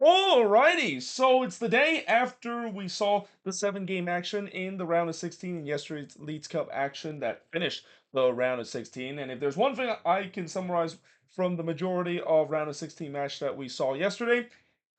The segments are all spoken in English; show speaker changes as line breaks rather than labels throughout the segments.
Alrighty, so it's the day after we saw the seven-game action in the round of 16 and yesterday's Leeds Cup action that finished the round of 16. And if there's one thing I can summarize from the majority of round of 16 match that we saw yesterday,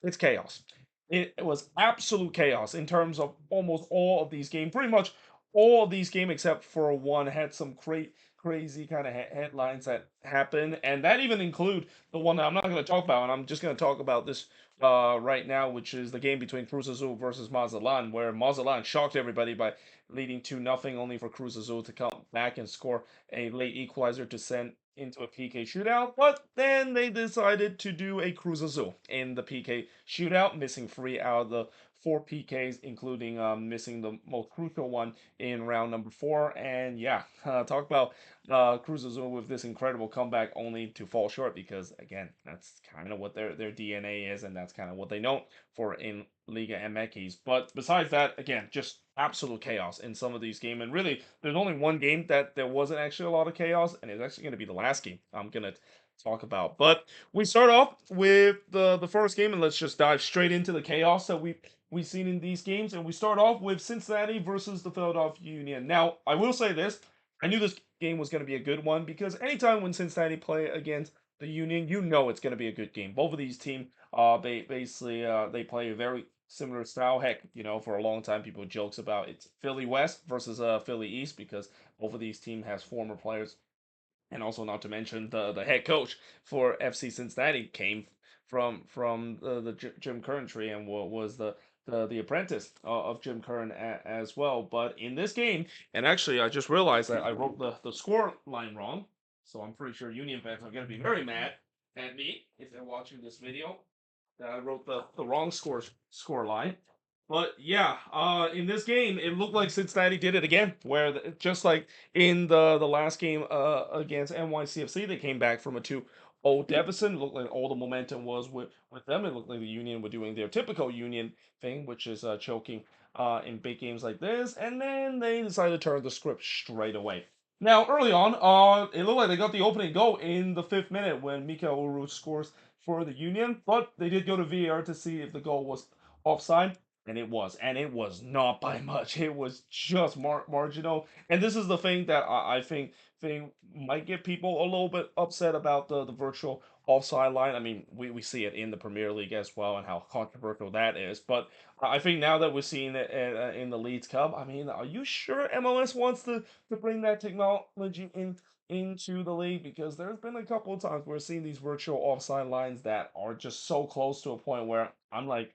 it's chaos. It was absolute chaos in terms of almost all of these games. Pretty much all of these games except for one had some crazy kind of headlines that happened, and that even include the one that I'm not going to talk about, and I'm just going to talk about this right now, which is the game between Cruz Azul versus Mazatlan, where Mazatlan shocked everybody by leading 2-0, only for Cruz Azul to come back and score a late equalizer to send into a PK shootout. But then they decided to do a Cruz Azul in the PK shootout, missing 3 out of the 4 PKs, including missing the most crucial one in round number 4. And yeah, talk about Cruz Azul with this incredible comeback, only to fall short because again, that's kind of what their DNA is, and that's kind of what they know for in Liga MX. But besides that, again, just absolute chaos in some of these games. And really, there's only one game that there wasn't actually a lot of chaos, and it's actually going to be the last game I'm gonna talk about. But we start off with the first game, and let's just dive straight into the chaos that we've seen in these games. And we start off with Cincinnati versus the Philadelphia Union. Now, I will say this. I knew this game was going to be a good one because anytime when Cincinnati play against the Union, you know it's going to be a good game. Both of these teams, basically, they play a very similar style. Heck, for a long time, people jokes about it's Philly West versus Philly East because both of these teams has former players, and also not to mention the head coach for FC Cincinnati came from the Jim Curran tree and was the apprentice of Jim Curran as well. But in this game, and actually I just realized that I wrote the score line wrong, so I'm pretty sure Union fans are gonna be very mad at me if they're watching this video that I wrote the wrong score line. But yeah, in this game, it looked like Cincinnati did it again, where just like in the last game against NYCFC, they came back from a 2-0 deficit. It looked like all the momentum was with them. It looked like the Union were doing their typical Union thing, which is choking in big games like this, and then they decided to turn the script straight away. Now, early on, it looked like they got the opening goal in the 5th minute when Mikael Uru scores for the Union, but they did go to VAR to see if the goal was offside, and it was not by much. It was just marginal, and this is the thing that I think might get people a little bit upset about the virtual offside line. I mean, we see it in the Premier League as well, and how controversial that is. But I think now that we're seeing it in the Leeds Cup, I mean, are you sure MLS wants to bring that technology into the league? Because there's been a couple of times we're seeing these virtual offside lines that are just so close to a point where I'm like,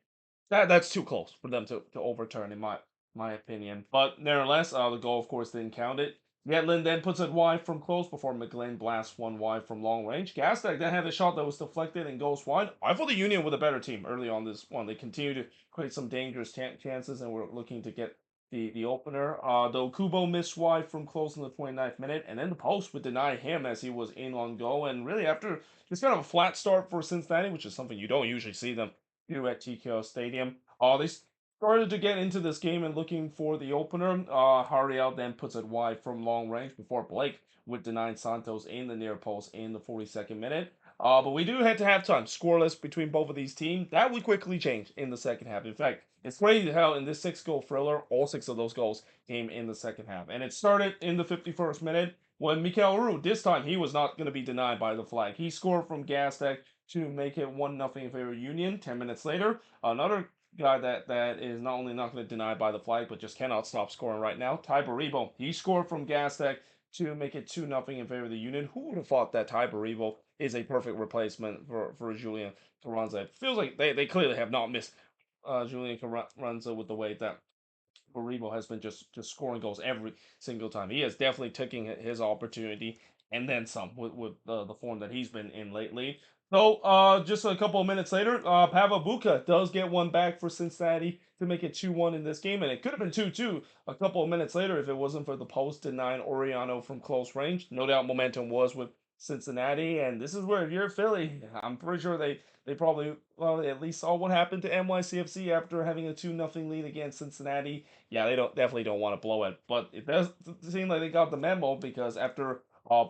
that's too close for them to overturn, in my opinion. But nevertheless, the goal of course didn't count it. Yedlin then puts it wide from close before McGlynn blasts one wide from long range. Gastek then had a shot that was deflected and goes wide. I thought the Union were the better team early on this one. They continued to create some dangerous chances and were looking to get the opener. Though Kubo missed wide from close in the 29th minute, and then the post would deny him as he was in on goal. And really, after it's kind of a flat start for Cincinnati, which is something you don't usually see them do at TKO Stadium. They started to get into this game and looking for the opener. Hariel then puts it wide from long range before Blake would deny Santos in the near post in the 42nd minute. But we do head to halftime, scoreless between both of these teams. That would quickly change in the second half. In fact, it's crazy how in this 6-goal thriller, all 6 of those goals came in the second half. And it started in the 51st minute when Mikael Uru, this time he was not going to be denied by the flag. He scored from Gastek to make it 1-0 in favor of Union. 10 minutes later, another guy that is not only not going to deny by the flag, but just cannot stop scoring right now. Ty Baribo, he scored from Gastek to make it 2-0 in favor of the Union. Who would have thought that Ty Baribo is a perfect replacement for Julian Carranza? It feels like they clearly have not missed Julian Carranza with the way that Baribo has been just scoring goals every single time. He is definitely taking his opportunity and then some with the form that he's been in lately. So just a couple of minutes later, Pavel Buka does get one back for Cincinnati to make it 2-1 in this game, and it could have been 2-2 a couple of minutes later if it wasn't for the post denying Oriano from close range. No doubt momentum was with Cincinnati, and this is where if you're Philly, I'm pretty sure they probably they at least saw what happened to NYCFC after having a 2-0 lead against Cincinnati. Yeah, they definitely don't want to blow it, but it does seem like they got the memo because after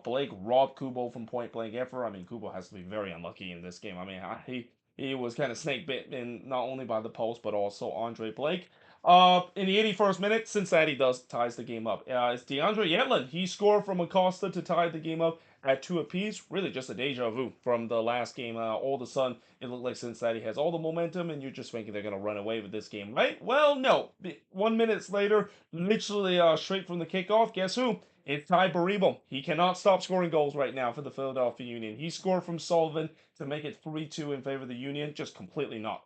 Blake robbed Kubo from point blank effort. I mean, Kubo has to be very unlucky in this game. I mean, he was kind of snake bitten not only by the post but also Andre Blake. In the 81st minute, Cincinnati does ties the game up. It's DeAndre Yedlin. He scored from Acosta to tie the game up at two apiece. Really, just a deja vu from the last game. All of a sudden, it looked like Cincinnati has all the momentum, and you're just thinking they're gonna run away with this game, right? Well, no. 1 minute later, literally straight from the kickoff. Guess who? It's Ty Baribo. He cannot stop scoring goals right now for the Philadelphia Union. He scored from Sullivan to make it 3-2 in favor of the Union. Just completely not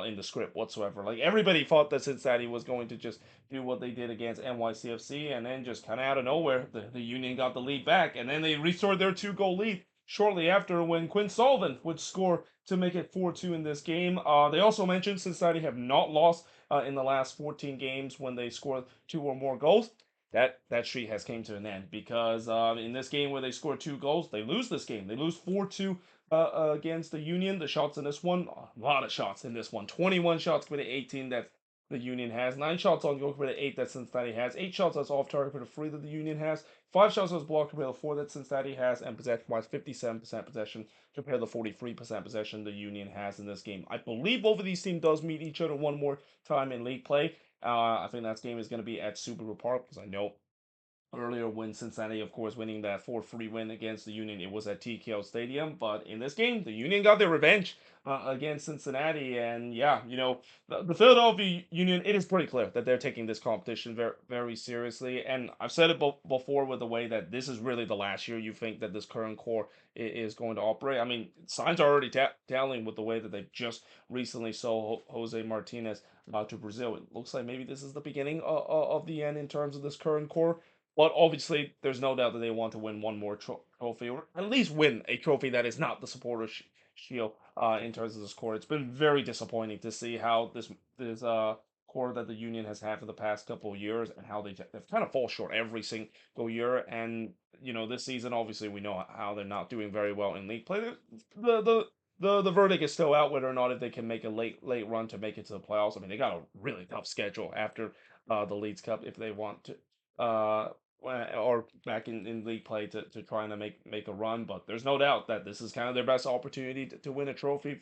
in the script whatsoever. Like everybody thought that Cincinnati was going to just do what they did against NYCFC, and then just kind of out of nowhere, the Union got the lead back, and then they restored their 2 goal lead shortly after when Quinn Sullivan would score to make it 4-2 in this game. They also mentioned Cincinnati have not lost in the last 14 games when they scored 2 or more goals. That streak has came to an end because in this game where they scored 2 goals, they lose this game. They lose 4-2 against the Union. The shots in this one, a lot of shots in this one. 21 shots compared to 18 that the Union has. 9 shots on goal compared to 8 that Cincinnati has. 8 shots that's off target compared to 3 that the Union has. 5 shots as blocked compared to 4 that Cincinnati has. And possession-wise, 57% possession compared to 43% possession the Union has in this game. I believe both of these teams does meet each other one more time in league play. I think that game is going to be at Subaru Park because I know earlier when Cincinnati, of course, winning that 4-3 win against the Union, it was at TKO Stadium. But in this game, the Union got their revenge against Cincinnati. And yeah, the Philadelphia Union, it is pretty clear that they're taking this competition very, very seriously. And I've said it before with the way that this is really the last year you think that this current core is going to operate. I mean, signs are already telling with the way that they've just recently sold Jose Martinez to Brazil. It looks like maybe this is the beginning of the end in terms of this current core. But obviously, there's no doubt that they want to win one more trophy, or at least win a trophy that is not the supporter shield. In terms of this core, it's been very disappointing to see how this core that the Union has had for the past couple of years, and how they've kind of fall short every single year. And this season, obviously, we know how they're not doing very well in league play. The the the verdict is still out whether or not if they can make a late run to make it to the playoffs. I mean, they got a really tough schedule after the Leeds Cup if they want to. Or back in league play to trying to make a run. But there's no doubt that this is kind of their best opportunity to win a trophy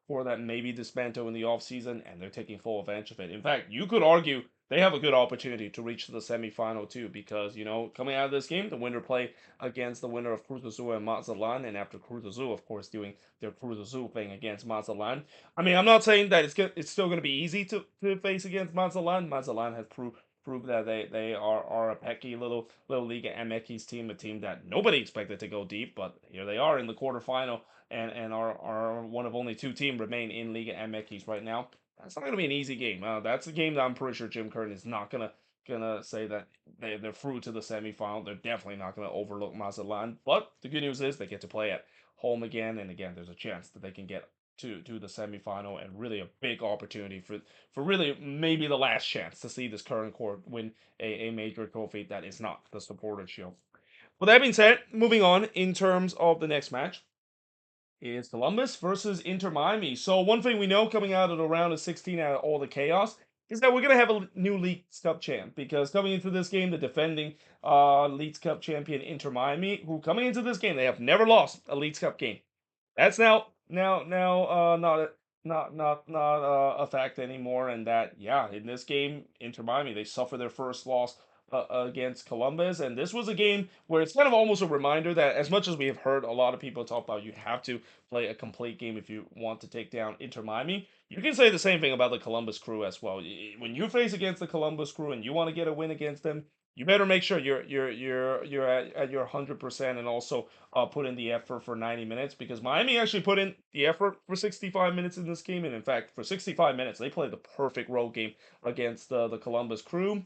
for that maybe dismantle in the offseason, and they're taking full advantage of it. In fact, you could argue they have a good opportunity to reach the semifinal too, because coming out of this game, the winner play against the winner of Cruz Azul and Mazatlan, and after Cruz Azul, of course, doing their Cruz Azul thing against Mazatlan. I mean, I'm not saying that it's still going to be easy to face against Mazatlan. Mazatlan has prove that they are a pecky little Liga MX team, a team that nobody expected to go deep, but here they are in the quarterfinal and are one of only 2 teams remain in Liga MX right now. That's not going to be an easy game. That's a game that I'm pretty sure Jim Curtin is not gonna say that they're through to the semifinal. They're definitely not gonna overlook Mazatlan. But the good news is they get to play at home again, and again, there's a chance that they can get to the semifinal, and really a big opportunity for really maybe the last chance to see this current core win a major trophy that is not the supporter shield. With that being said, moving on in terms of the next match is Columbus versus Inter Miami. So one thing we know coming out of the round of 16 out of all the chaos is that we're gonna have a new Leagues Cup champ, because coming into this game, the defending Leagues Cup champion Inter Miami, who coming into this game they have never lost a Leagues Cup game. That's now not a fact anymore, and that yeah, in this game, Inter Miami they suffer their first loss against Columbus, and this was a game where it's kind of almost a reminder that as much as we have heard a lot of people talk about you have to play a complete game if you want to take down Inter Miami, you can say the same thing about the Columbus Crew as well. When you face against the Columbus Crew and you want to get a win against them, you better make sure you're at your 100% and also put in the effort for 90 minutes, because Miami actually put in the effort for 65 minutes in this game, and in fact for 65 minutes they played the perfect road game against the Columbus Crew.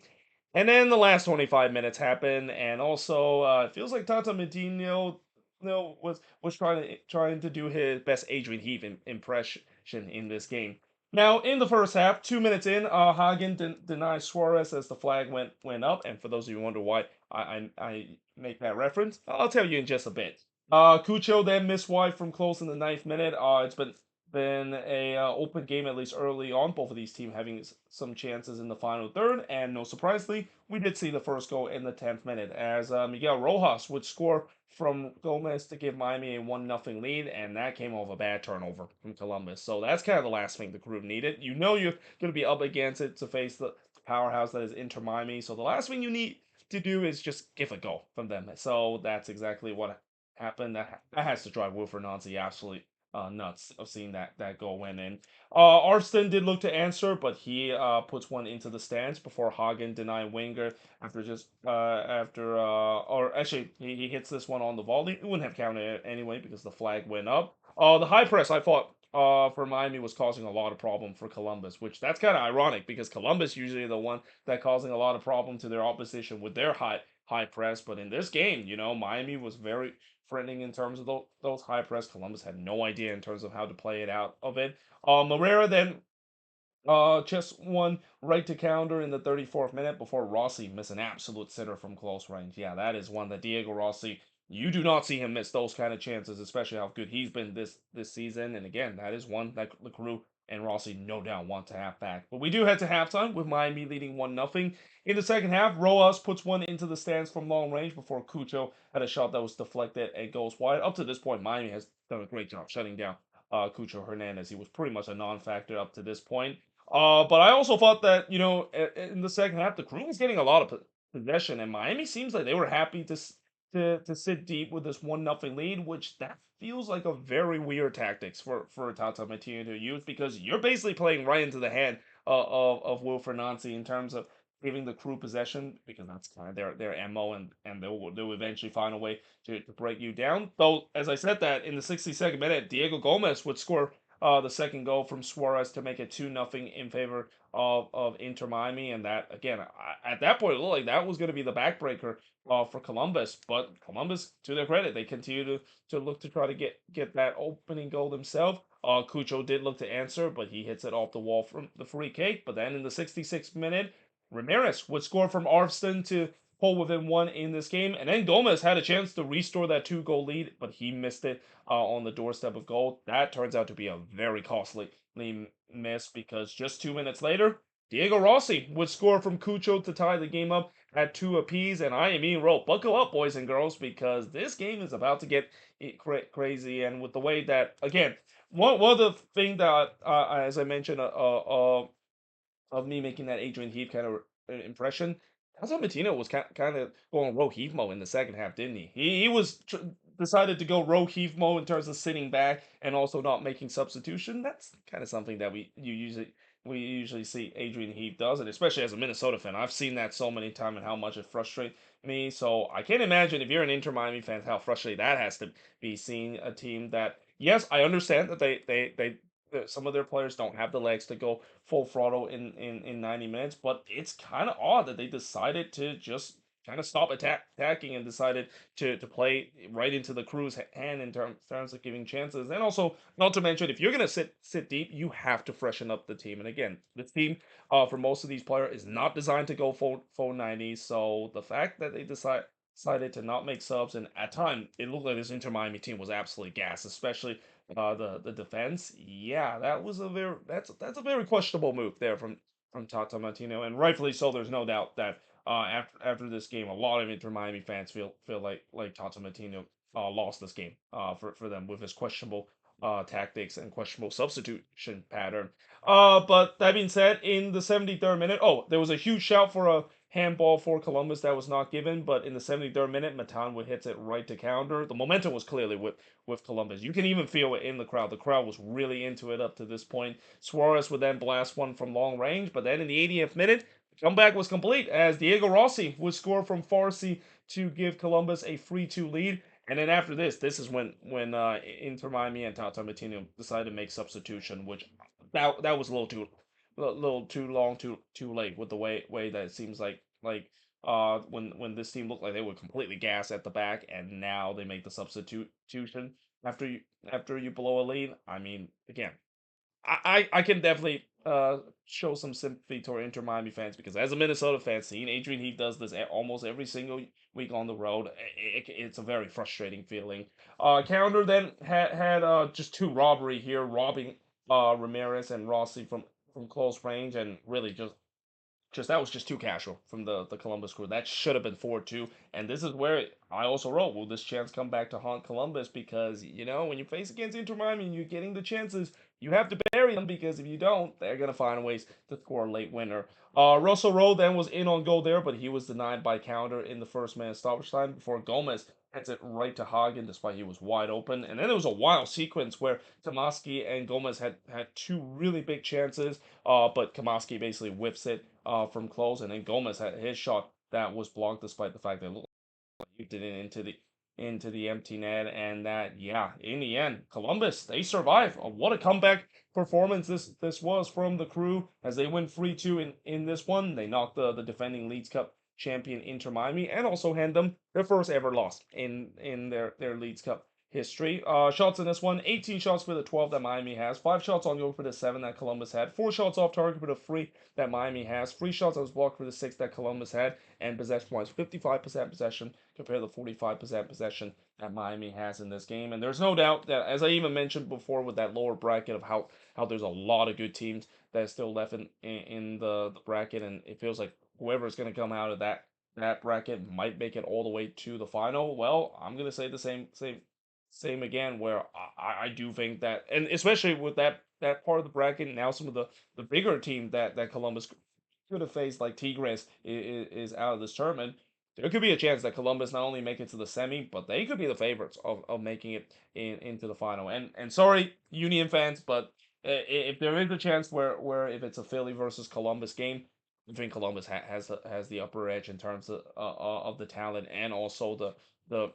And then the last 25 minutes happened, and also it feels like Tata Martino was trying to do his best Adrian Heath impression in this game. Now, in the first half, 2 minutes in, Hagen denied Suarez as the flag went up. And for those of you who wonder why I make that reference, I'll tell you in just a bit. Cucho then missed wide from close in the ninth minute. It's been been a open game at least early on. Both of these teams having some chances in the final third, and no surprisingly, we did see the first goal in the 10th minute as Miguel Rojas would score from Gomez to give Miami a 1-0 lead, and that came off a bad turnover from Columbus. So that's kind of the last thing the group needed. You know you're going to be up against it to face the powerhouse that is Inter Miami. So the last thing you need to do is just give a goal from them. So that's exactly what happened. That has to drive Wilfred Nancy absolutely nuts of seeing that goal went in. Arston did look to answer, but he puts one into the stands before Hagen denying Wenger after or actually he hits this one on the volley. It wouldn't have counted anyway because the flag went up. The high press I thought for Miami was causing a lot of problem for Columbus, which that's kind of ironic because Columbus usually the one that causing a lot of problem to their opposition with their high press. But in this game, Miami was very threatening in terms of those high press. Columbus had no idea in terms of how to play it out of it. Moreira then just one right to counter in the 34th minute before Rossi missed an absolute sitter from close range. Yeah, that is one that Diego Rossi. You do not see him miss those kind of chances, especially how good he's been this season. And again, that is one that the crew and Rossi no doubt want to have back. But we do head to halftime with Miami leading 1-0. In the second half, Rojas puts one into the stands from long range before Cucho had a shot that was deflected and goes wide. Up to this point, Miami has done a great job shutting down Cucho Hernandez. He was pretty much a non-factor up to this point. But I also thought that in the second half, the crew was getting a lot of possession, and Miami seems like they were happy to sit deep with this 1-0 lead, which that feels like a very weird tactics for Tata Martino to use because you're basically playing right into the hand of Wilfred Nancy in terms of giving the crew possession because that's kind of their MO and they'll eventually find a way to break you down. Though as I said that in the 62nd minute, Diego Gomez would score the second goal from Suarez to make it 2-0 in favor of Inter Miami, and that again at that point it looked like that was going to be the backbreaker for Columbus. But Columbus, to their credit, they continue to look to try to get that opening goal themselves. Cucho did look to answer, but he hits it off the wall from the free kick. But then in the 66th minute, Ramirez would score from Arvston to pull within one in this game. And then Gomez had a chance to restore that 2-goal lead, but he missed it on the doorstep of goal. That turns out to be a very costly miss because just 2 minutes later, Diego Rossi would score from Cucho to tie the game up at two apiece. And I mean, buckle up, boys and girls, because this game is about to get crazy. And with the way that, again, one of the thing that, as I mentioned, of me making that Adrian Heath kind of impression. Casa Martino was kind of going rogue Heath mode in the second half, didn't he? He was decided to go rogue Heath mode in terms of sitting back and also not making substitution. That's kind of something that we usually see Adrian Heath does, and especially as a Minnesota fan, I've seen that so many times and how much it frustrates me. So I can't imagine if you're an Inter Miami fan how frustrating that has to be seeing a team that. Yes, I understand that some of their players don't have the legs to go full throttle in 90 minutes, but it's kind of odd that they decided to just kind of stop attacking and decided to play right into the crew's hand in terms of giving chances. And also, not to mention, if you're going to sit deep, you have to freshen up the team. And again, this team, for most of these players, is not designed to go full 90. So the fact that they decided to not make subs, and at time it looked like this Inter Miami team was absolutely gas, especially the defense. Yeah, that's a very questionable move there from Tata Martino, and rightfully so. There's no doubt that after this game, a lot of Inter Miami fans feel like Tata Martino lost this game for them with his questionable tactics and questionable substitution pattern. But that being said, in the 73rd minute, oh, there was a huge shout for a handball for Columbus that was not given, but in the 73rd minute, Matan would hit it right to counter. The momentum was clearly with Columbus. You can even feel it in the crowd. The crowd was really into it up to this point. Suarez would then blast one from long range, but then in the 80th minute, the comeback was complete as Diego Rossi would score from Farsi to give Columbus a 3-2 lead. And then after this is when Inter Miami and Tata Martino decided to make substitution, which that was a little too long, too late with the way that it seems like when this team looked like they were completely gassed at the back, and now they make the substitution after you blow a lead. I mean, again, I can definitely show some sympathy toward Inter Miami fans because as a Minnesota fan, seeing Adrian Heath does this almost every single week on the road, it's a very frustrating feeling. Calendar then had just two robbery here, robbing Ramirez and Rossi from close range, and really just that was just too casual from the Columbus crew. That should have been 4-2. And this is where I also wrote, will this chance come back to haunt Columbus? Because, when you face against Inter Miami and you're getting the chances, you have to bury them because if you don't, they're going to find ways to score a late winner. Russell Rowe then was in on goal there, but he was denied by counter in the first minute stoppage time before Gomez heads it right to Hagen despite he was wide open. And then there was a wild sequence where Tomaski and Gomez had two really big chances, but Tomaski basically whips it from close, and then Gomez had his shot that was blocked despite the fact that it looked like he did it into the empty net, and that in the end, Columbus they survive. What a comeback performance this was from the crew as they win 3-2 in this one. They knocked the defending Leeds Cup champion Inter Miami and also hand them their first ever loss in their Leeds Cup history. Shots in this one, 18 shots for the 12 that Miami has, 5 shots on goal for the 7 that Columbus had, 4 shots off target for the 3 that Miami has, 3 shots that was blocked for the 6 that Columbus had, and possession-wise, 55% possession compared to 45% possession that Miami has in this game. And there's no doubt that, as I even mentioned before with that lower bracket of how there's a lot of good teams that are still left in the bracket, and it feels like whoever is going to come out of that bracket might make it all the way to the final. Well, I'm gonna say the same again, where I do think that, and especially with that part of the bracket, now some of the bigger team that Columbus could have faced, like Tigres, is out of this tournament. There could be a chance that Columbus not only make it to the semi, but they could be the favorites of making it into the final. And sorry, Union fans, but if there is a chance where if it's a Philly versus Columbus game, I think Columbus has the upper edge in terms of the talent and also the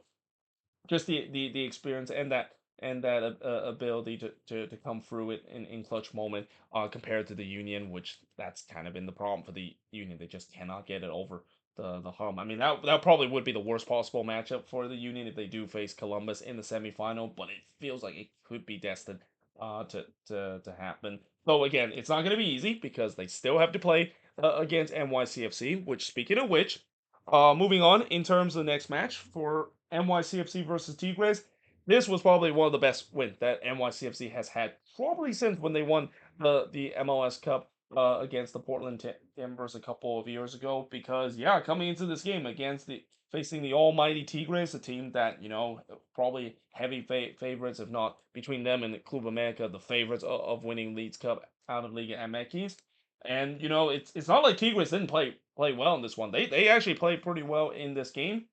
just the experience and that ability to come through it in clutch moment compared to the Union, which that's kind of been the problem for the Union. They just cannot get it over the hump. I mean, that probably would be the worst possible matchup for the Union if they do face Columbus in the semifinal, but it feels like it could be destined to happen. Though again, it's not going to be easy because they still have to play against NYCFC. Which, speaking of which, moving on in terms of the next match for NYCFC versus Tigres, this was probably one of the best wins that NYCFC has had probably since when they won the MLS Cup against the Portland Timbers a couple of years ago. Because coming into this game against the facing the almighty Tigres, a team that probably heavy favorites, if not between them and Club America, the favorites of winning Leeds Cup out of Liga MX. And it's not like Tigres didn't play well in this one. They actually played pretty well in this game.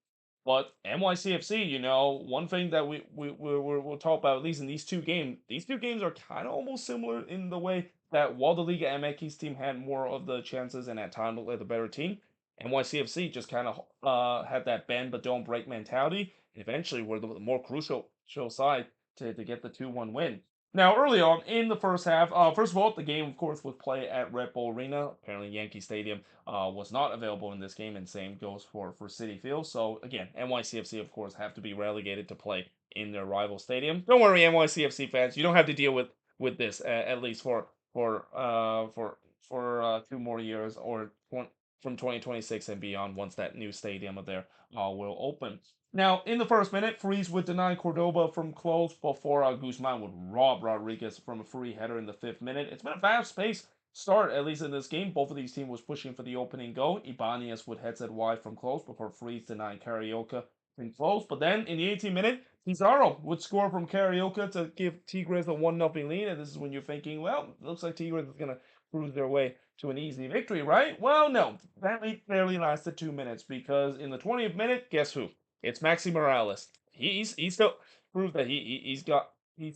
But NYCFC, one thing that we'll talk about, at least in these two games are kind of almost similar in the way that while the Liga MX team had more of the chances and at times looked like the better team, NYCFC just kind of had that bend but don't break mentality, and eventually were the more crucial side to get the 2-1 win. Now, early on in the first half, first of all, the game, of course, was played at Red Bull Arena. Apparently, Yankee Stadium was not available in this game, and same goes for Citi Field. So, again, NYCFC, of course, have to be relegated to play in their rival stadium. Don't worry, NYCFC fans, you don't have to deal with this at least for 2 more years or from 2026 and beyond once that new stadium of there will open. Now, in the first minute, Freeze would deny Cordoba from close before Guzman would rob Rodriguez from a free header in the 5th minute. It's been a fast-paced start, at least in this game. Both of these teams was pushing for the opening goal. Ibanez would head it wide from close before Freeze denying Carioca from close. But then, in the 18th minute, Pizarro would score from Carioca to give Tigres a 1-0 lead. And this is when you're thinking, well, it looks like Tigres is going to cruise their way to an easy victory, right? Well, no. That lead barely lasted 2 minutes because in the 20th minute, guess who? It's Maxi Morales. He's still proved that he's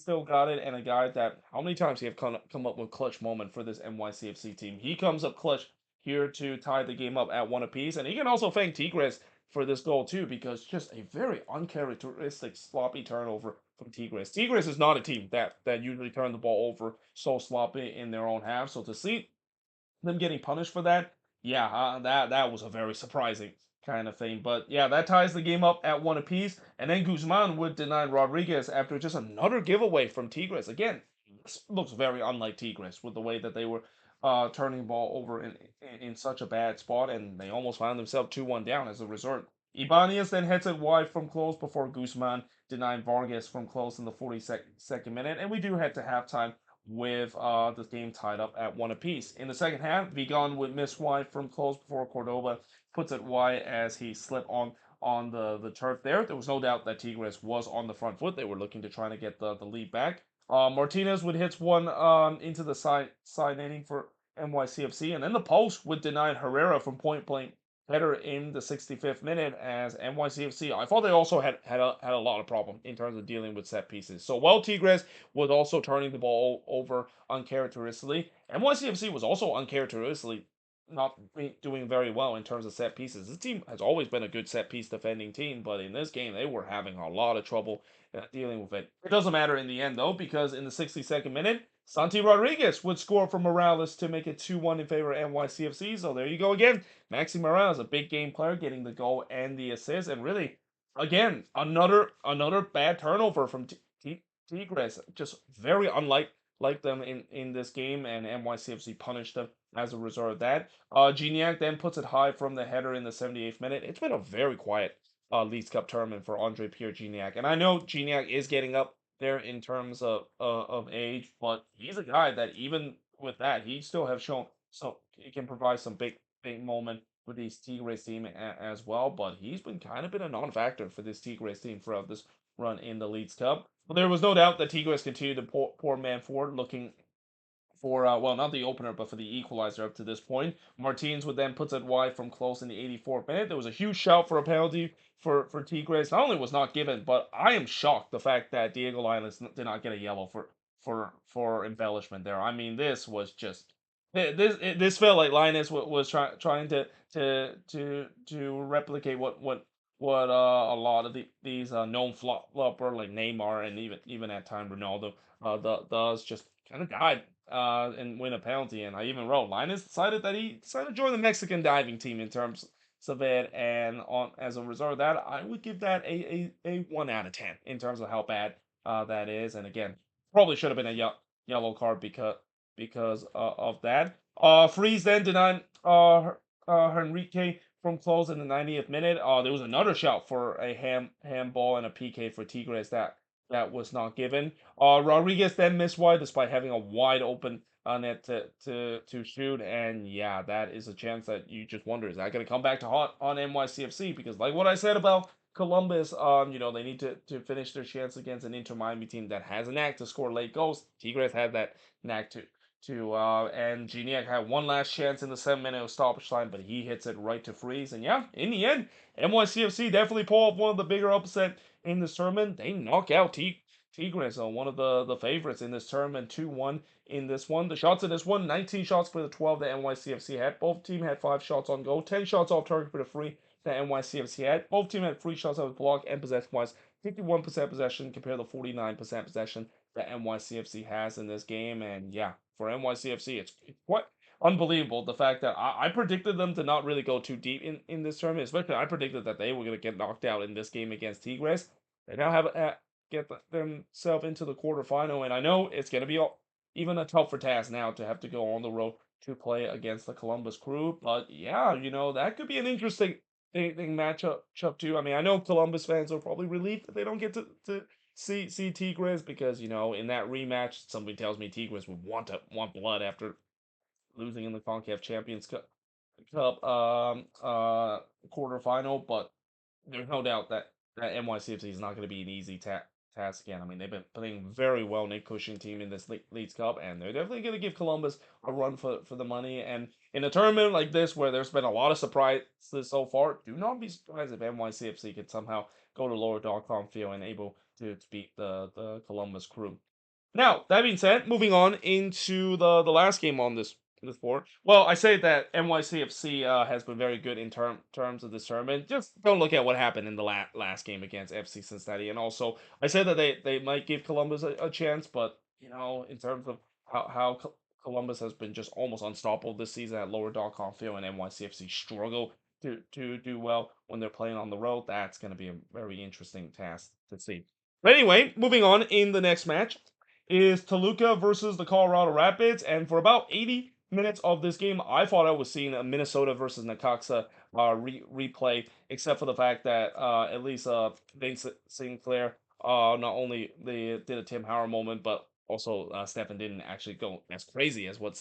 still got it, and a guy that how many times he have come up with clutch moment for this NYCFC team. He comes up clutch here to tie the game up at 1 apiece, and he can also thank Tigres for this goal too, because just a very uncharacteristic sloppy turnover from Tigres. Tigres is not a team that usually turn the ball over so sloppy in their own half. So to see them getting punished for that, that was a very surprising kind of thing. But that ties the game up at 1 apiece, and then Guzman would deny Rodriguez after just another giveaway from Tigres. Again, looks very unlike Tigres with the way that they were turning the ball over in such a bad spot, and they almost found themselves 2-1 down as a result. Ibanez then heads it wide from close before Guzman denied Vargas from close in the 42nd minute, and we do head to halftime with the game tied up at one apiece. In the second half, Vigon would miss wide from close before Cordova puts it wide as he slipped on the turf there. There was no doubt that Tigres was on the front foot. They were looking to try to get the lead back. Martinez would hit one into the side netting for NYCFC, and then the post would deny Herrera from point blank header in the 65th minute as NYCFC. I thought they also had a lot of problem in terms of dealing with set pieces. So while Tigres was also turning the ball over uncharacteristically, NYCFC was also uncharacteristically not doing very well in terms of set pieces. This team has always been a good set piece defending team, but in this game they were having a lot of trouble dealing with it. It doesn't matter in the end though, because in the 62nd minute, Santi Rodriguez would score for Morales to make it 2-1 in favor of NYCFC. So there you go again. Maxi Morales, a big game player, getting the goal and the assist, and really, again, another bad turnover from Tigres. Just very unlike them in this game, and NYCFC punished them as a result of that. Gignac then puts it high from the header in the 78th minute. It's been a very quiet Leagues Cup tournament for Andre Pierre Gignac, and I know Gignac is getting up there in terms of age, but he's a guy that even with that, he still have shown so he can provide some big moment with these Tigres team as well. But he's been a non-factor for this Tigres team throughout this run in the Leagues Cup. But there was no doubt that Tigres continued to pour man forward, looking for well, not the opener, but for the equalizer up to this point. Martins would then puts it wide from close in the 84th minute. There was a huge shout for a penalty for Tigres. Not only was not given, but I am shocked the fact that Diego Lainez did not get a yellow for embellishment there. I mean, this was just this felt like Linus was trying to replicate what a lot of these known flopper like Neymar and even at time Ronaldo does, just kind of died and win a penalty. And I even wrote Linus decided that he decided to join the Mexican diving team in terms of it, and on as a result of that, I would give that a 1 out of 10 in terms of how bad that is. And again, probably should have been a yellow card because of that. Freeze then denied Henrique from close in the 90th minute. There was another shout for a handball and a PK for Tigres that was not given. Rodriguez then missed wide despite having a wide open net to shoot, and yeah, that is a chance that you just wonder, is that going to come back to haunt on NYCFC? Because like what I said about Columbus, they need to finish their chance against an Inter Miami team that has a knack to score late goals. Tigres had that knack and Gignac had one last chance in the 7 minute stoppage time, but he hits it right to Freeze. And yeah, in the end, NYCFC definitely pull off one of the bigger upset in this tournament. They knock out Tigres, one of the favorites in this tournament, 2-1 in this one. The shots in this one, 19 shots for the 12 that NYCFC had. Both teams had 5 shots on goal, 10 shots off target for the 3 that NYCFC had. Both teams had 3 shots out of the block, and possession-wise, 51% possession compared to 49% possession that NYCFC has in this game. And yeah, for NYCFC, it's quite unbelievable the fact that I predicted them to not really go too deep in this tournament. Especially, I predicted that they were going to get knocked out in this game against Tigres. They now have get themselves into the quarterfinal, and I know it's going to be even a tougher task now to have to go on the road to play against the Columbus Crew. But yeah, that could be an interesting matchup too. I mean, I know Columbus fans are probably relieved that they don't get to see Tigres, because in that rematch, somebody tells me Tigres would want blood after losing in the CONCACAF Champions Cup quarterfinal. But there's no doubt that NYCFC is not going to be an easy task again. I mean, they've been playing very well. Nick Cushing team in this Leeds Cup, and they're definitely going to give Columbus a run for the money. And in a tournament like this, where there's been a lot of surprises so far, do not be surprised if NYCFC could somehow go to lower.com field and able to beat the Columbus Crew. Now, that being said, moving on into the last game on this board. Well, I say that NYCFC has been very good in terms of this tournament. Just don't look at what happened in the last game against FC Cincinnati. And also, I said that they might give Columbus a chance, but in terms of how Columbus has been just almost unstoppable this season at lower.com field, and NYCFC struggle to do well when they're playing on the road, that's going to be a very interesting task to see. But anyway, moving on in the next match. is Toluca versus the Colorado Rapids. And for about 80 minutes of this game, I thought I was seeing a Minnesota versus Necaxa replay, except for the fact that at least Vince Sinclair not only they did a Tim Howard moment, but also Stefan didn't actually go as crazy as what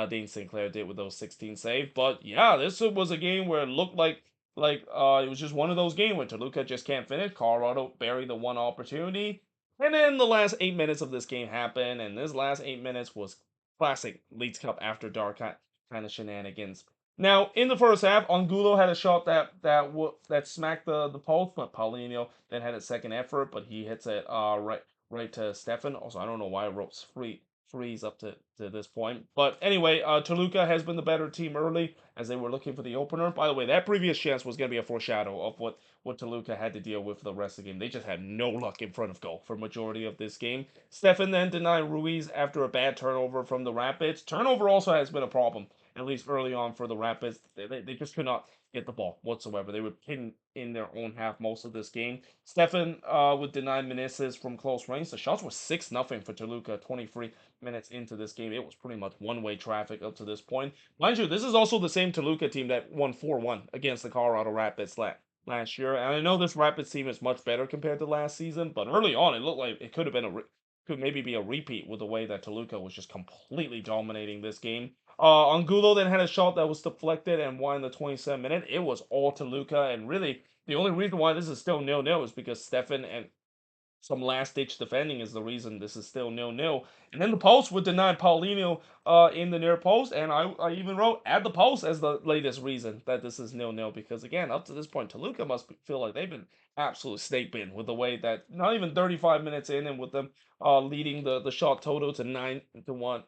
Dane Sinclair did with those 16 save. But yeah, this was a game where it looked like it was just one of those games where Toluca just can't finish. Colorado buried the one opportunity. And then the last 8 minutes of this game happened, and this last 8 minutes was classic Leeds Cup after dark kind of shenanigans. Now, in the first half, Angulo had a shot that smacked the post, but Paulinho then had a second effort, but he hits it right to Stefan. Also, I don't know why I wrote freeze up to this point. But anyway, Toluca has been the better team early as they were looking for the opener. By the way, that previous chance was going to be a foreshadow of what Toluca had to deal with for the rest of the game. They just had no luck in front of goal for majority of this game. Stefan then denied Ruiz after a bad turnover from the Rapids. Turnover also has been a problem, at least early on for the Rapids. They just could not get the ball whatsoever. They were hidden in their own half most of this game. Stefan would deny Meneses from close range. The shots were 6-0 for Toluca 23 minutes into this game. It was pretty much one-way traffic up to this point. Mind you, this is also the same Toluca team that won 4-1 against the Colorado Rapids last year. And I know this Rapids team is much better compared to last season, but early on it looked like it could have been could maybe be a repeat with the way that Toluca was just completely dominating this game. Angulo then had a shot that was deflected and won in the 27th minute. It was all Toluca, and really the only reason why this is still 0-0 is because Stefan and some last ditch defending is the reason this is still 0-0. And then the post would deny Paulinho in the near post, and I even wrote add the post as the latest reason that this is 0-0 because again up to this point Toluca must feel like they've been absolute snake bitten with the way that not even 35 minutes in and with them leading the shot total to 9-1,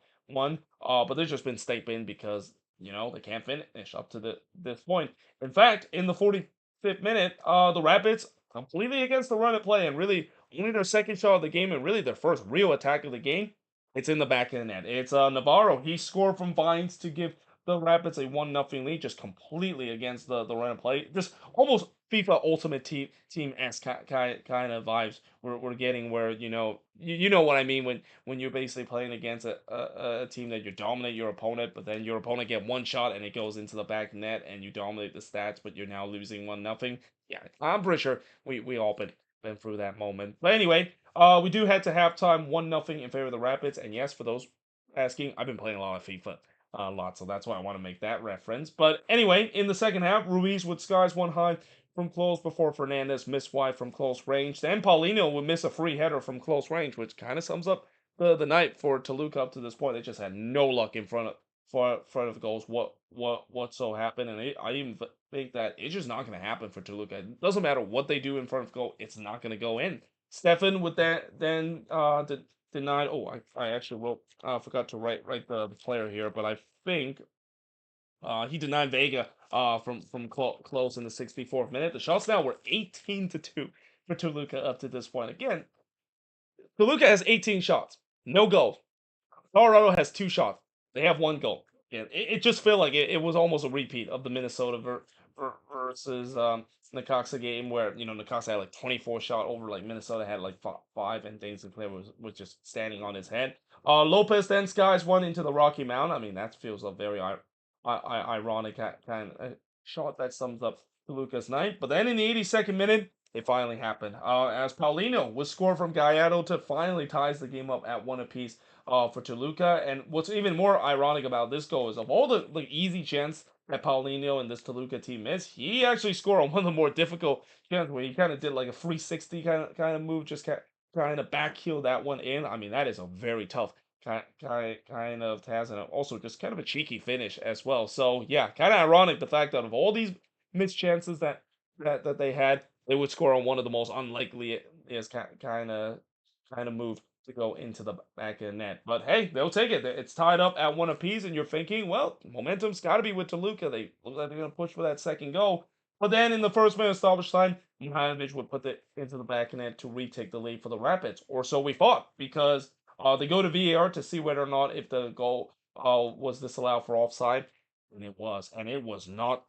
but they've just been snake bitten because they can't finish up to this point. In fact, in the 45th minute, the Rapids completely against the run of play and really only their second shot of the game and really their first real attack of the game. It's in the back of the net. It's Navarro. He scored from Vines to give the Rapids a 1-0 lead, just completely against the run of play. Just almost FIFA Ultimate Team esque kind of vibes we're getting where you know what I mean when you're basically playing against a team that you dominate your opponent, but then your opponent get one shot and it goes into the back net and you dominate the stats, but you're now losing 1-0. Yeah, I'm pretty sure we all been through that moment. But anyway, we do head to halftime, 1-0 in favor of the Rapids. And yes, for those asking, I've been playing a lot of FIFA a lot, so that's why I want to make that reference. But anyway, in the second half, Ruiz would skies one high from close before Fernandez missed wide from close range. Then Paulinho would miss a free header from close range, which kind of sums up the night for Toluca up to this point. They just had no luck in front of goals. What so happened? And I even think that it's just not going to happen for Toluca. It doesn't matter what they do in front of goal; it's not going to go in. Stefan with that then denied. Oh, I actually wrote forgot to write the player here, but I think he denied Vega from close in the 64th minute. The shots now were 18-2 for Toluca up to this point. Again, Toluca has 18 shots, no goals. Colorado has 2 shots. They have 1 goal. Yeah, it just felt like it was almost a repeat of the Minnesota versus Necaxa game where Necaxa had like 24 shot over like Minnesota had like 5 and Dane Sinclair was just standing on his head. Lopez then skies one into the Rocky Mountain. I mean that feels a very ironic kind of shot that sums up Lucas night. But then in the 82nd minute, it finally happened. As Paulino was scored from Gallardo to finally ties the game up at 1 apiece for Toluca. And what's even more ironic about this goal is of all the easy chance that Paulinho and this Toluca team missed, he actually scored on one of the more difficult chances where he kind of did like a 360 kind of move, just kind of backheel that one in. I mean, that is a very tough kind of task, and also just kind of a cheeky finish as well. So yeah, kind of ironic the fact that of all these missed chances that they had, they would score on one of the most unlikely is kind of move to go into the back of the net. But hey, they'll take it. It's tied up at 1 apiece, and you're thinking, well, momentum's got to be with Toluca. They look like they're going to push for that second goal. But then in the first minute of stoppage time, Mihajlovic would put it into the back of net to retake the lead for the Rapids, or so we thought, because they go to VAR to see whether or not if the goal was disallowed for offside. And it was not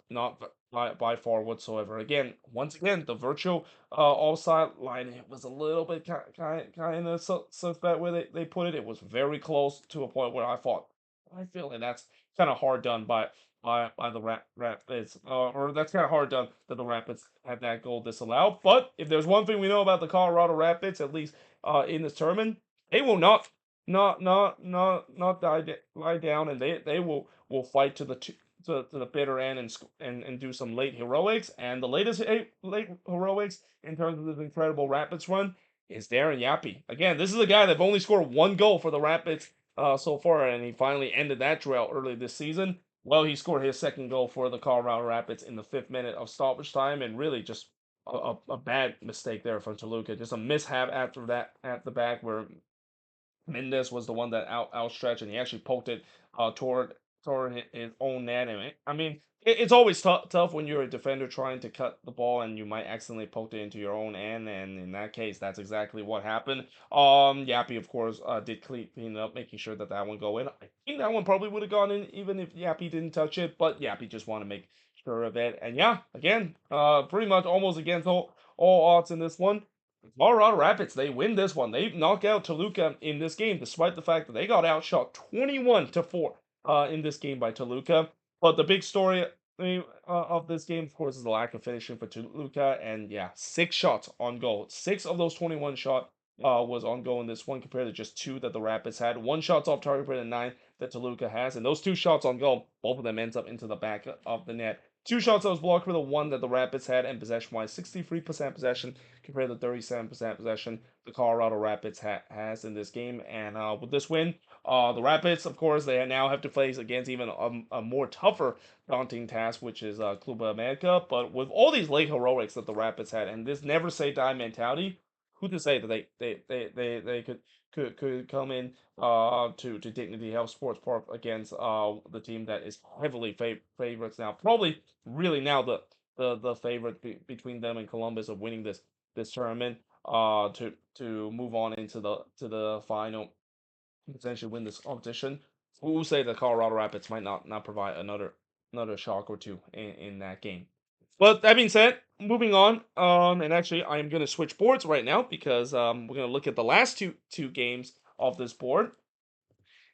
by far whatsoever. Again, once again, the virtual offside line, it was a little bit kind of suspect where they put it. It was very close to a point where I feel like that's kind of hard done by the Rapids, or that's kind of hard done that the Rapids had that goal disallowed. But if there's one thing we know about the Colorado Rapids, at least in this tournament, they will not lie down, and they will fight to the bitter end and do some late heroics. And the latest late heroics in terms of this incredible Rapids run is Darren Yappy. Again, this is a guy that only scored one goal for the Rapids so far, and he finally ended that drought early this season. Well, he scored his second goal for the Colorado Rapids in the 5th minute of stoppage time, and really just a bad mistake there from Toluca. Just a mishap after that at the back where Mendes was the one that outstretched, and he actually poked it toward his own net. And I mean, it's always tough when you're a defender trying to cut the ball and you might accidentally poke it into your own end. And in that case, that's exactly what happened. Yappy, of course, did clean it up, making sure that one go in. I think that one probably would have gone in even if Yappy didn't touch it, but Yappy just want to make sure of it. And yeah, again, pretty much almost against all odds in this one. Colorado Rapids, they win this one. They knock out Toluca in this game, despite the fact that they got outshot 21-4 in this game by Toluca. But the big story of this game, of course, is the lack of finishing for Toluca. And yeah, 6 shots on goal. 6 of those 21 shots was on goal in this one compared to just 2 that the Rapids had. 1 shot's off target compared to 9 that Toluca has. And those 2 shots on goal, both of them ends up into the back of the net. 2 shots that was blocked for the 1 that the Rapids had, and possession-wise, 63% possession compared to 37% possession the Colorado Rapids has in this game. And with this win, the Rapids, of course, they now have to face against even a more tougher, daunting task, which is Club America. But with all these late heroics that the Rapids had, and this never say die mentality, who to say that they could come in to Dignity Health Sports Park against the team that is heavily favorites now, probably really now the favorite between them and Columbus of winning this tournament to move on into the final, potentially win this competition. Who will say the Colorado Rapids might not provide another shock or two in that game. But that being said, moving on, and actually I am gonna switch boards right now because we're gonna look at the last two games of this board.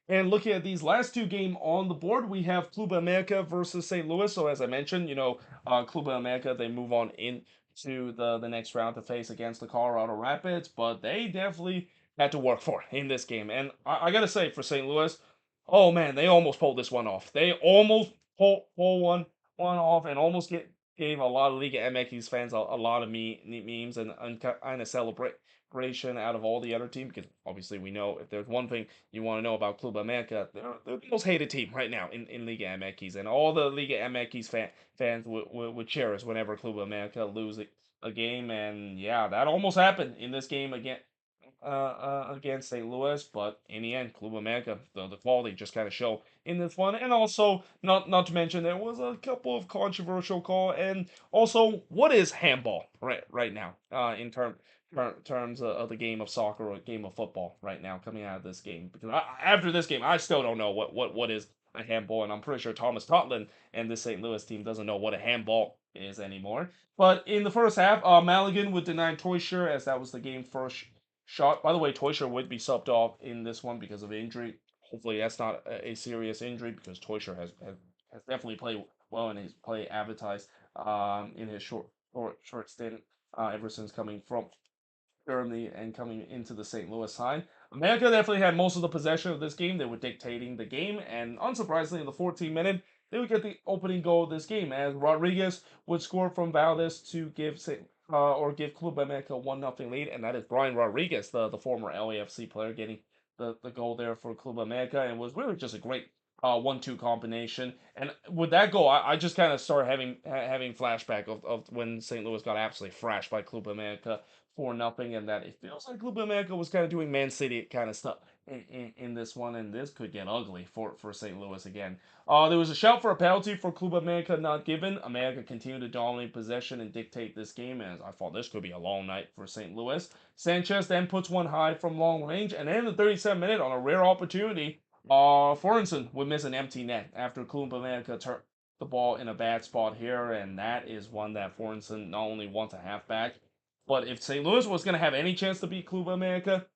And looking at these last two games on the board, we have Club America versus St. Louis. So as I mentioned, Club America, they move on into the next round to face against the Colorado Rapids, but they definitely had to work for it in this game. And I gotta say, for St. Louis, oh man, they almost pulled this one off. They almost pull one off and almost gave a lot of Liga MX fans a lot of memes and kind of celebration out of all the other teams, because obviously we know if there's one thing you want to know about Club America, they're the most hated team right now in Liga MX, and all the Liga MX fans would cheer us whenever Club America lose a game, and yeah, that almost happened in this game against St. Louis, but in the end, Club America, the quality just kind of show in this one, and also not to mention there was a couple of controversial call, and also what is handball right now in terms of the game of soccer or game of football right now coming out of this game, because after this game I still don't know what is a handball, and I'm pretty sure Thomas Totland and the St. Louis team doesn't know what a handball is anymore. But in the first half, Maligan would deny Toysher as that was the game first shot. By the way, Toysher would be subbed off in this one because of injury. Hopefully, that's not a serious injury because Toysher has definitely played well in his play advertised in his short stint ever since coming from Germany and coming into the St. Louis side. America definitely had most of the possession of this game. They were dictating the game, and unsurprisingly, in the 14th minute, they would get the opening goal of this game as Rodriguez would score from Valdez to give Club America 1-0 lead, and that is Brian Rodriguez, the former LAFC player, getting the goal there for Club America, and was really just a great 1-2 combination. And with that goal, I just kind of started having flashback of when St. Louis got absolutely thrashed by Club America for nothing, and that it feels like Club America was kind of doing Man City kind of stuff in this one, and this could get ugly for St. Louis again. There was a shout for a penalty for Club America not given. America continued to dominate possession and dictate this game, as I thought this could be a long night for St. Louis. Sanchez then puts one high from long range, and then in the 37th minute, on a rare opportunity, For instance, we miss an empty net after Club America turned the ball in a bad spot here, and that is one that for instance not only wants a halfback, but if St. Louis was going to have any chance to beat Club America,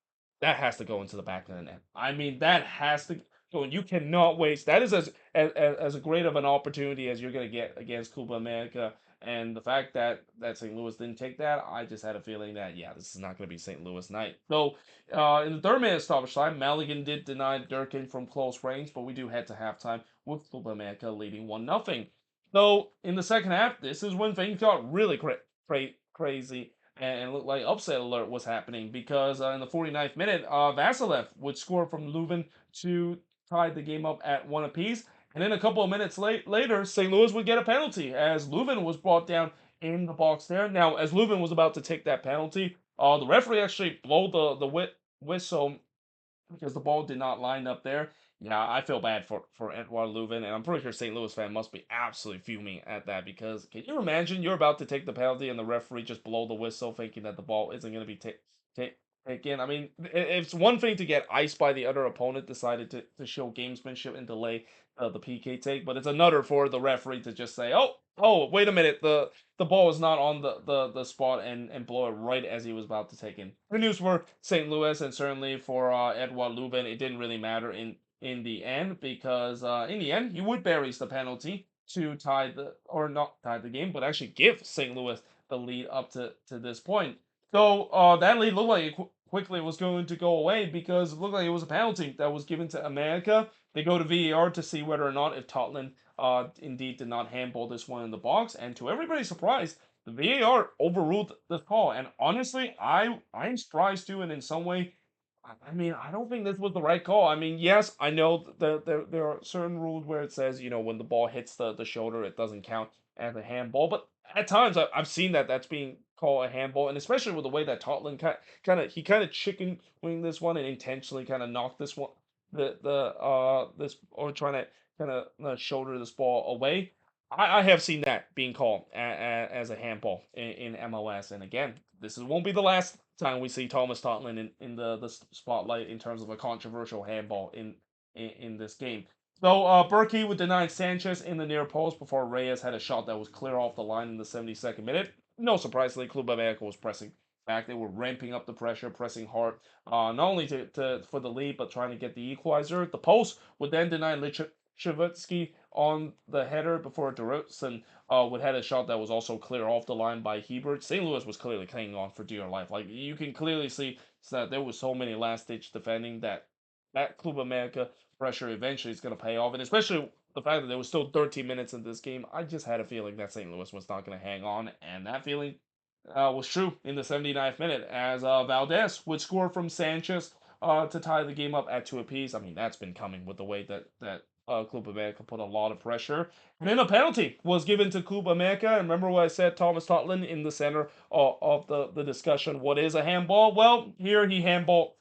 that has to go into the back of the net. I mean, that has to go. You cannot waste. That is as great of an opportunity as you're going to get against Club America. And the fact that St. Louis didn't take that, I just had a feeling that yeah, this is not going to be St. Louis night. So in the third minute stoppage time, Maligan did deny Durkin from close range, but we do head to halftime with Club America leading 1-0. So in the second half, this is when things got really crazy and looked like upset alert was happening because in the 49th minute, Vasilev would score from Leuven to tie the game up at one apiece. And then a couple of minutes later, St. Louis would get a penalty as Leuven was brought down in the box there. Now, as Leuven was about to take that penalty, the referee actually blew the whistle because the ball did not line up there. Yeah, I feel bad for Edouard Leuven, and I'm pretty sure St. Louis fan must be absolutely fuming at that because can you imagine you're about to take the penalty and the referee just blow the whistle thinking that the ball isn't going to be ta- taken? I mean, it's one thing to get iced by the other opponent decided to show gamesmanship and delay the PK take, but it's another for the referee to just say, oh, wait a minute, the ball was not on the spot and blow it right as he was about to take in. Good news for St. Louis and certainly for Edouard Leuven. It didn't really matter in the end because in the end he would buries the penalty to tie the or not tie the game, but actually give St. Louis the lead up to this point. So that lead looked like it quickly was going to go away because it looked like it was a penalty that was given to America. They go to VAR to see whether or not if Tottenham indeed did not handball this one in the box, and to everybody's surprise, the VAR overruled the call. And honestly, I'm surprised too, and in some way, I mean, I don't think this was the right call. I mean, yes, I know that there are certain rules where it says, when the ball hits the shoulder, it doesn't count as a handball. But at times, I've seen that's being called a handball, and especially with the way that Tottenham kind of chicken winged this one and intentionally kind of knocked this one this or trying to kind of shoulder this ball away. I have seen that being called as a handball in MLS, and again, won't be the last time we see Thomas Tottenham in the spotlight in terms of a controversial handball in this game. So Berkey would deny Sanchez in the near post before Reyes had a shot that was clear off the line in the 72nd minute. No surprisingly, Club America was pressing back. They were ramping up the pressure, pressing hard, not only for the lead but trying to get the equalizer. The post would then deny Chivitsky on the header before Derotson would had a shot that was also clear off the line by Hebert. St. Louis was clearly clinging on for dear life. Like you can clearly see that there was so many last ditch defending that Club America pressure eventually is going to pay off, and especially the fact that there was still 13 minutes in this game. I just had a feeling that St. Louis was not going to hang on, and that feeling was true in the 79th minute as Valdez would score from Sanchez to tie the game up at two apiece. I mean, that's been coming with the way that Club America put a lot of pressure. And then a penalty was given to Club America. And remember what I said, Thomas Totland in the center of the discussion. What is a handball? Well, here he handballed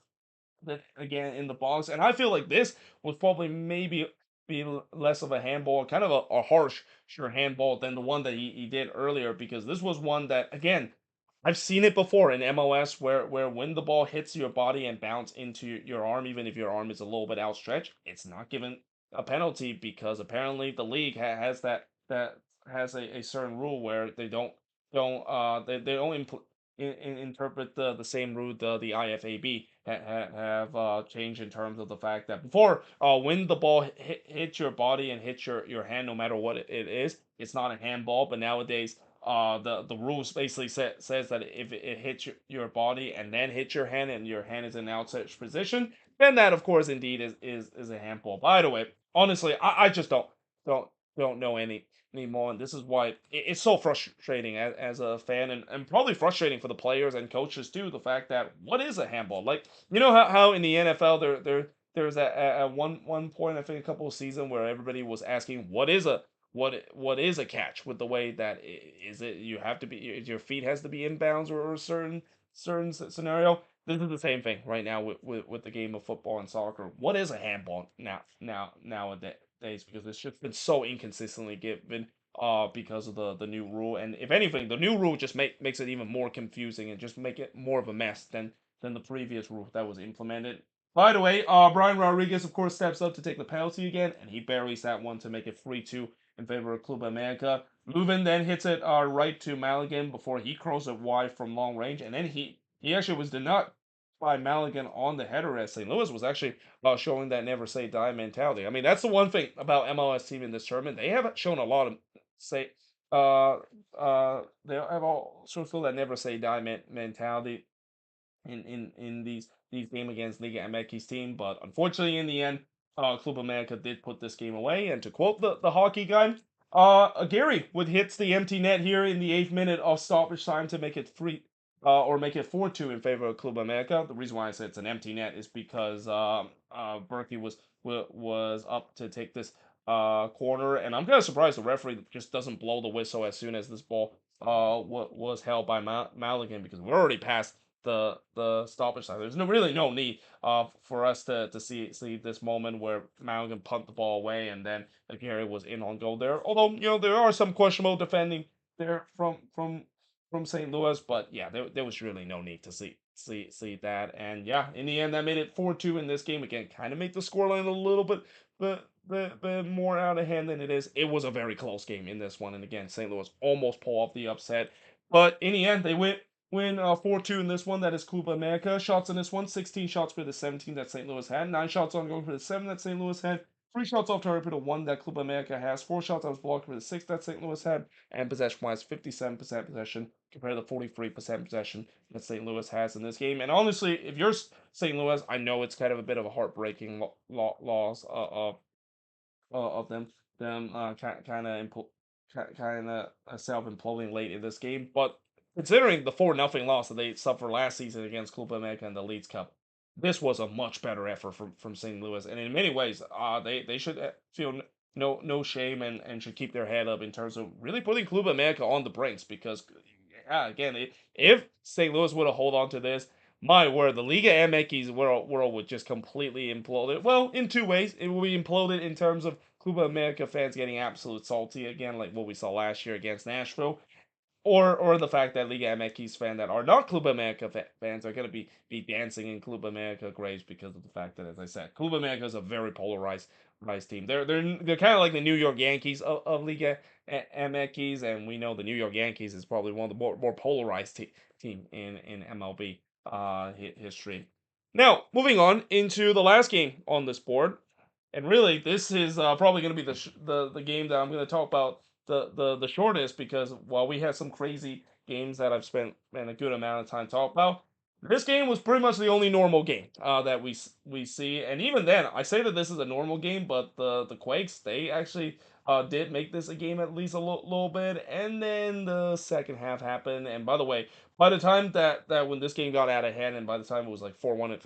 again in the box. And I feel like this was probably maybe be less of a handball, kind of a harsh, sure handball than the one that he did earlier because this was one that, again, I've seen it before in MLS where when the ball hits your body and bounce into your arm, even if your arm is a little bit outstretched, it's not given a penalty because apparently the league has that has a certain rule where they don't interpret the same rule the IFAB have changed in terms of the fact that before when the ball hits your body and hits your hand, no matter what it is, it's not a handball. But nowadays the rules basically says that if it hits your body and then hits your hand and your hand is in an outstretched position, then that of course indeed is a handball. By the way, honestly, I just don't don't know anymore, and this is why it's so frustrating as a fan, and probably frustrating for the players and coaches too. The fact that what is a handball? Like how in the NFL there's a one point I think a couple of seasons where everybody was asking what is a catch with the way that is it you have to be your feet has to be inbounds or a certain scenario. This is the same thing right now with the game of football and soccer. What is a handball nowadays? Because it's just been so inconsistently given because of the new rule. And if anything, the new rule just makes it even more confusing and just make it more of a mess than the previous rule that was implemented. By the way, Brian Rodriguez, of course, steps up to take the penalty again, and he buries that one to make it 3-2 in favor of Club America. Leuven then hits it right to Maligan before he curls it wide from long range, and then he actually was denied by Maligan on the header as St. Louis was actually showing that never say die mentality. I mean, that's the one thing about MLS team in this tournament. They have shown a lot of say they have all sort of feel that never say die mentality in these game against Liga MX's team, but unfortunately in the end, Club America did put this game away. And to quote the hockey guy, Gary would hit the empty net here in the 8th minute of stoppage time to make it or make it 4-2 in favor of Club America. The reason why I said it's an empty net is because Berkey was up to take this corner, and I'm kind of surprised the referee just doesn't blow the whistle as soon as this ball was held by Maligan, because we're already past the stoppage time. There's really no need for us to see this moment where Maligan punt the ball away and then Gary was in on goal there. Although there are some questionable defending there from St. Louis, but yeah, there was really no need to see that. And yeah, in the end, that made it 4-2 in this game. Again, kind of made the scoreline a little bit more out of hand than it is. It was a very close game in this one, and again, St. Louis almost pull off the upset, but in the end, they win 4-2 in this one. That is Club America. Shots in this one, 16 shots for the 17 that St. Louis had, 9 shots on goal for the 7 that St. Louis had, 3 shots off target for the 1 that Club America has, 4 shots on blocked for the 6 that St. Louis had, and possession-wise, 57% possession compared to the 43% possession that St. Louis has in this game. And honestly, if you're St. Louis, I know it's kind of a bit of a heartbreaking loss of them kind of self imploding late in this game. But considering the 4-0 loss that they suffered last season against Club America in the Leeds Cup, this was a much better effort from St. Louis, and in many ways, they should feel no shame and should keep their head up in terms of really putting Club America on the brinks, because yeah, again, if St. Louis would have hold on to this, my word, the Liga MX world would just completely implode. Well, in two ways. It will be imploded in terms of Club America fans getting absolute salty again, like what we saw last year against Nashville, or the fact that Liga MX fans that are not Club America fans are going to be dancing in Club America graves because of the fact that, as I said, Club America is a very polarized team. They're kind of like the New York Yankees of Liga MX, and we know the New York Yankees is probably one of the more polarized team in MLB history. Now, moving on into the last game on this board, and really, this is probably going to be the game that I'm going to talk about the shortest, because while we had some crazy games that I've spent a good amount of time talking about, this game was pretty much the only normal game that we see. And even then, I say that this is a normal game, but the Quakes, they actually did make this a game at least a little bit. And then the second half happened. And by the way, by the time that when this game got out of hand, and by the time it was like 4-1 in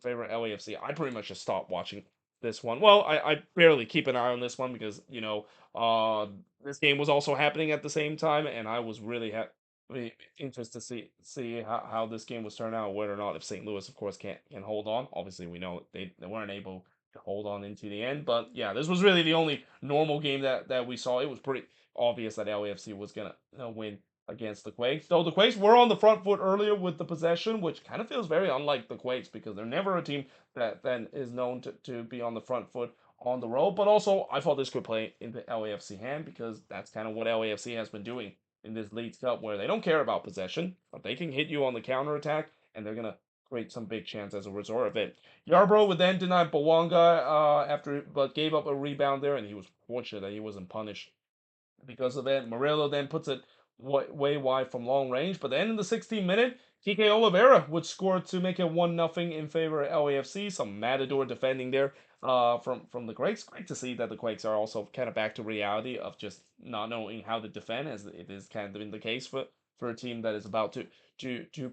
favor of LAFC, I pretty much just stopped watching this one. Well, I barely keep an eye on this one because this game was also happening at the same time, and I was really interested to see how this game was turning out, whether or not if St. Louis, of course, can hold on. Obviously, we know they weren't able to hold on into the end, but yeah, this was really the only normal game that we saw. It was pretty obvious that LAFC was gonna win against the Quakes. Though the Quakes were on the front foot earlier with the possession, which kind of feels very unlike the Quakes, because they're never a team that then is known to be on the front foot on the road. But also, I thought this could play into LAFC hand, because that's kind of what LAFC has been doing in this Leagues Cup, where they don't care about possession, but they can hit you on the counter attack, and they're gonna create some big chance as a result of it. Yarbrough would then deny Bawanga but gave up a rebound there, and he was fortunate that he wasn't punished because of it. Murillo then puts it way wide from long range, but then in the 16th minute, TK Oliveira would score to make it 1-0 in favor of LAFC. Some matador defending there from the Quakes. Great to see that the Quakes are also kind of back to reality of just not knowing how to defend, as it is kind of been the case for a team that is about to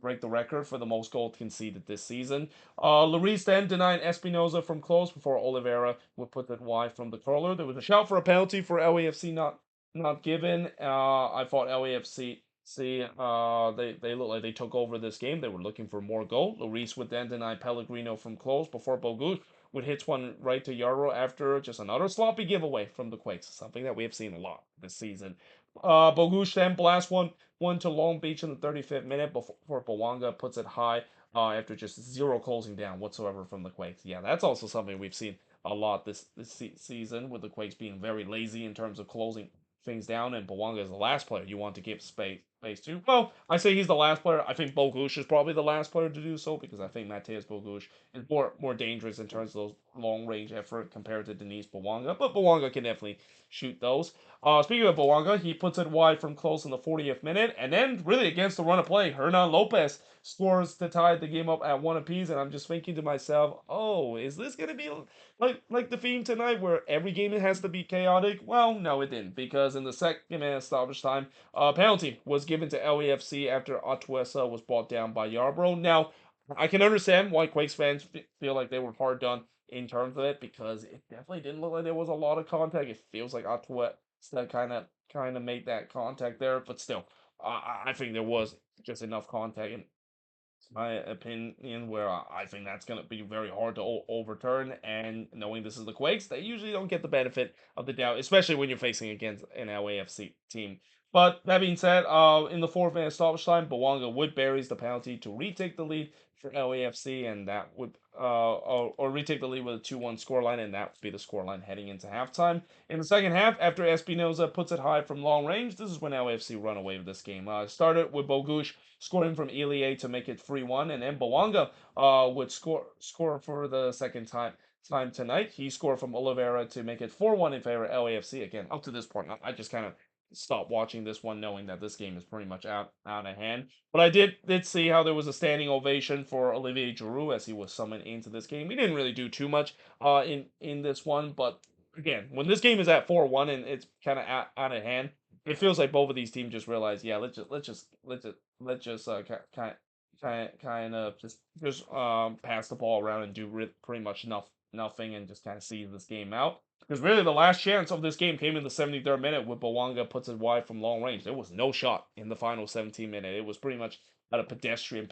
break the record for the most goals conceded this season. Lloris then denied Espinoza from close before Oliveira would put it wide from the curler. There was a shout for a penalty for LAFC, not given. I thought LAFC they looked like they took over this game. They were looking for more goal. Lloris would then deny Pellegrino from close before Bogut would hit one right to Yarrow after just another sloppy giveaway from the Quakes, something that we have seen a lot this season. Bogusz then blasts one to Long Beach in the 35th minute before Bawanga puts it high after just zero closing down whatsoever from the Quakes. Yeah, that's also something we've seen a lot this season, with the Quakes being very lazy in terms of closing things down. And Bawanga is the last player you want to give space to. Well, I say he's the last player. I think Bogusz is probably the last player to do so, because I think Mateusz Bogusz is more dangerous in terms of those long range effort compared to Denise Bawanga. But Bawanga can definitely shoot those. Speaking of Bawanga, he puts it wide from close in the 40th minute, and then really against the run of play, Hernan Lopez scores to tie the game up at one apiece. And I'm just thinking to myself, oh, is this gonna be like the theme tonight, where every game it has to be chaotic? Well, no, it didn't, because in the second minute stoppage time, a penalty was given to LAFC after Atuesa was brought down by Yarbrough. Now, I can understand why Quakes fans feel like they were hard done in terms of it, because it definitely didn't look like there was a lot of contact. It feels like Atuesa kind of made that contact there, but still, I think there was just enough contact, in my opinion, where I think that's going to be very hard to overturn. And knowing this is the Quakes, they usually don't get the benefit of the doubt, especially when you're facing against an LAFC team. But that being said, in the fourth minute stoppage time, Bawanga would buries the penalty to retake the lead for LAFC, and that would or retake the lead with a 2-1 scoreline, and that would be the scoreline heading into halftime. In the second half, after Espinoza puts it high from long range, this is when LAFC run away with this game. Started with Bogusz scoring from Ilie to make it 3-1, and then Bawanga would score for the second time tonight. He scored from Oliveira to make it 4-1 in favor of LAFC. Again, up to this point, I just kind of stopped watching this one, knowing that this game is pretty much out of hand. But I did see how there was a standing ovation for Olivier Giroud as he was summoned into this game. He didn't really do too much in this one, but again, when this game is at 4-1 and it's kind of out of hand, it feels like both of these teams just realized, yeah, let's just kind of just pass the ball around and do pretty much nothing, and just kind of see this game out. Because really, the last chance of this game came in the 73rd minute, with Bawanga puts it wide from long range. There was no shot in the final 17 minutes. It was pretty much at a pedestrian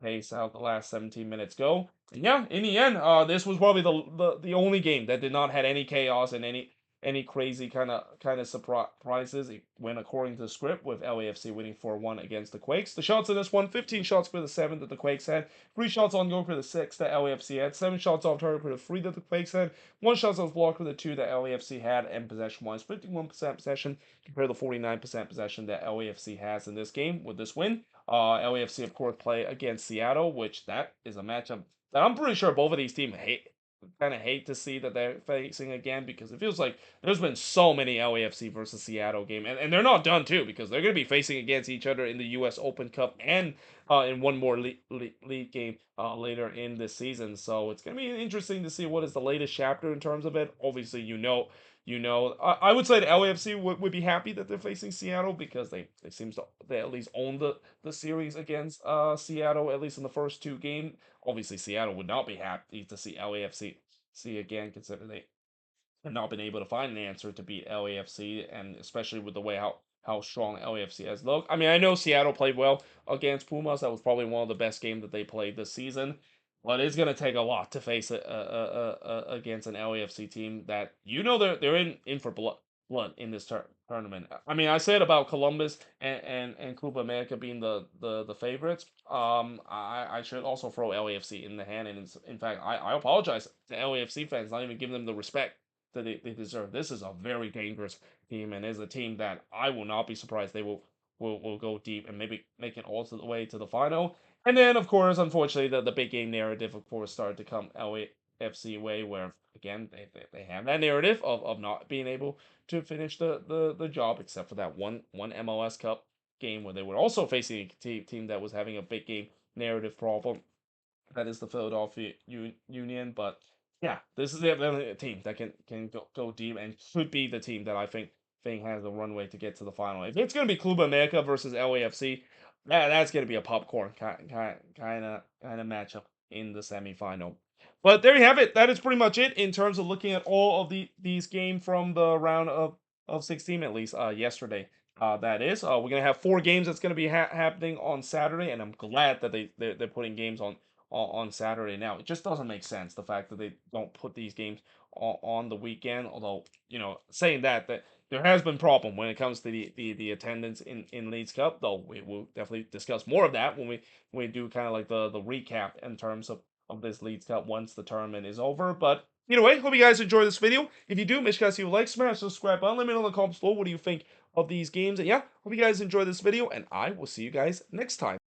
pace how the last 17 minutes go. And yeah, in the end, this was probably the only game that did not have any chaos and any crazy kind of surprises. It went according to the script, with LAFC winning 4-1 against the Quakes. The shots in this one: 15 shots for the 7 that the Quakes had, 3 shots on goal for the 6 that LAFC had, 7 shots off target for the 3 that the Quakes had, 1 shot off block for the 2 that LAFC had, and possession-wise, 51% possession compared to the 49% possession that LAFC has in this game. With this win, LAFC of course play against Seattle, which that is a matchup that I'm pretty sure both of these teams hate to see that they're facing again, because it feels like there's been so many LAFC versus Seattle game, and they're not done too, because they're going to be facing against each other in the U.S. Open Cup and in one more league game later in this season. So it's going to be interesting to see what is the latest chapter in terms of it. Obviously, I would say the LAFC would be happy that they're facing Seattle, because they seems to they at least own the series against Seattle, at least in the first 2 games. Obviously, Seattle would not be happy to see LAFC again, considering they have not been able to find an answer to beat LAFC, and especially with the way how strong LAFC has looked. I mean, I know Seattle played well against Pumas. That was probably one of the best games that they played this season. But it's gonna take a lot to face against an LAFC team that they're in for blood in this tournament. I mean, I said about Columbus and Club America being the favorites. I should also throw LAFC in the hand, and in fact, I apologize to LAFC fans, not even giving them the respect that they deserve. This is a very dangerous team, and is a team that I will not be surprised they will go deep and maybe make it all the way to the final. And then, of course, unfortunately, the big game narrative, of course, started to come LAFC way, where, again, they have that narrative of not being able to finish the job, except for that one MLS Cup game where they were also facing a team that was having a big game narrative problem. That is the Philadelphia Union. But yeah, this is definitely a team that can go deep, and should be the team that I think has a runway to get to the final. If it's gonna be Club America versus LAFC, that's gonna be a popcorn kind of matchup in the semifinal. But there you have it. That is pretty much it in terms of looking at all of these games from the round of 16, at least yesterday. That is. We're gonna have 4 games that's gonna be happening on Saturday, and I'm glad that they're putting games on Saturday now. It just doesn't make sense, the fact that they don't put these games on the weekend. Although, saying that there has been problem when it comes to the attendance in Leeds Cup, though we will definitely discuss more of that when we do kind of like the recap in terms of this Leeds Cup once the tournament is over. But either way, hope you guys enjoy this video. If you do, make sure you guys leave a like, smash the subscribe button, let me know in the comments below what do you think of these games. And yeah, hope you guys enjoy this video, and I will see you guys next time.